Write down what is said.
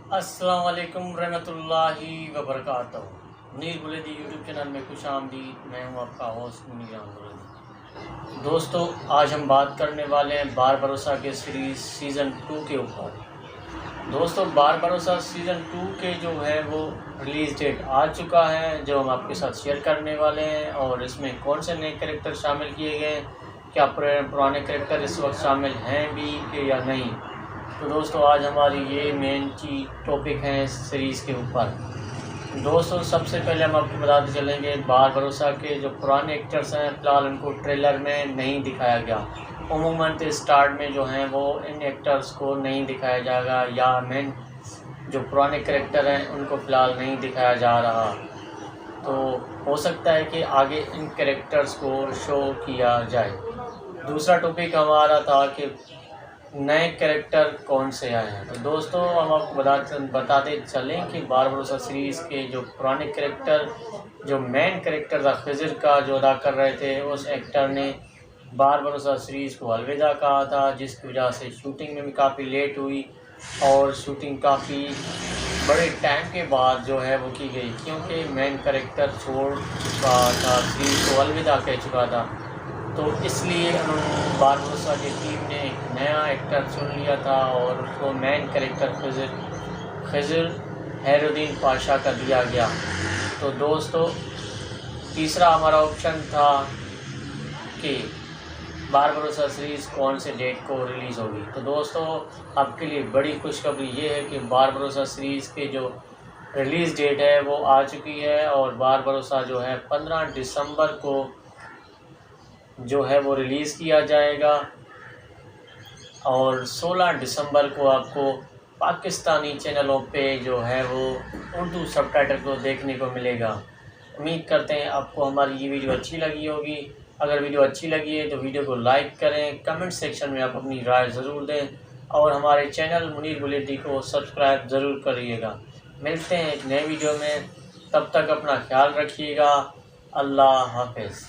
अस्सलाम वालेकुम रहमतुल्लाहि व बरकातहू। मुनीर बुलेदी यूट्यूब चैनल में खुश आमदीद। मैं हूं आपका होस्ट मुनीर बुलेदी। दोस्तों, आज हम बात करने वाले हैं बार भरोसा के सीरीज़ सीज़न 2 के ऊपर। दोस्तों, बार भरोसा सीज़न 2 के जो है वो रिलीज़ डेट आ चुका है, जो हम आपके साथ शेयर करने वाले हैं। और इसमें कौन से नए कैरेक्टर शामिल किए गए हैं, क्या पुराने कैरेक्टर इस वक्त शामिल हैं भी या नहीं। तो दोस्तों, आज हमारी ये मेन टॉपिक है इस सीरीज़ के ऊपर। दोस्तों, सबसे पहले हम आपको बताते चलेंगे बार भरोसा के जो पुराने एक्टर्स हैं, फ़िलहाल उनको ट्रेलर में नहीं दिखाया गया। उमूमन तो स्टार्ट में जो हैं वो इन एक्टर्स को नहीं दिखाया जाएगा, या मेन जो पुराने कैरेक्टर हैं उनको फ़िलहाल नहीं दिखाया जा रहा। तो हो सकता है कि आगे इन कैरेक्टर्स को शो किया जाए। दूसरा टॉपिक हमारा था कि नए कैरेक्टर कौन से आए हैं। तो दोस्तों, हम आपको बताते चलें कि बार भरोसा सीरीज़ के जो पुराने कैरेक्टर, जो मेन कैरेक्टर था खिज़र का जो अदा कर रहे थे, उस एक्टर ने बार भरोसा सीरीज़ को अलविदा कहा था, जिसकी वजह से शूटिंग में भी काफ़ी लेट हुई और शूटिंग काफ़ी बड़े टाइम के बाद जो है वो की गई, क्योंकि मेन कैरेक्टर छोड़ चुका था, सीरीज़ को अलविदा कह चुका था। तो इसलिए उन्होंने बार भरोसा की टीम ने एक नया एक्टर चुन लिया था और उसको मेन कैरेक्टर खिज़र हैरुद्दीन पाशा का दिया गया। तो दोस्तों, तीसरा हमारा ऑप्शन था कि बार भरोसा सीरीज़ कौन से डेट को रिलीज़ होगी। तो दोस्तों, आपके लिए बड़ी खुशखबरी ये है कि बार भरोसा सीरीज़ के जो रिलीज़ डेट है वो आ चुकी है, और बार भरोसा जो है 15 दिसंबर को जो है वो रिलीज़ किया जाएगा, और 16 दिसंबर को आपको पाकिस्तानी चैनलों पे जो है वो उर्दू सबटाइटल को देखने को मिलेगा। उम्मीद करते हैं आपको हमारी ये वीडियो अच्छी लगी होगी। अगर वीडियो अच्छी लगी है तो वीडियो को लाइक करें, कमेंट सेक्शन में आप अपनी राय ज़रूर दें, और हमारे चैनल मुनीर बुलेदी को सब्सक्राइब ज़रूर करिएगा। मिलते हैं एक नए वीडियो में, तब तक अपना ख्याल रखिएगा। अल्लाह हाफ़िज़।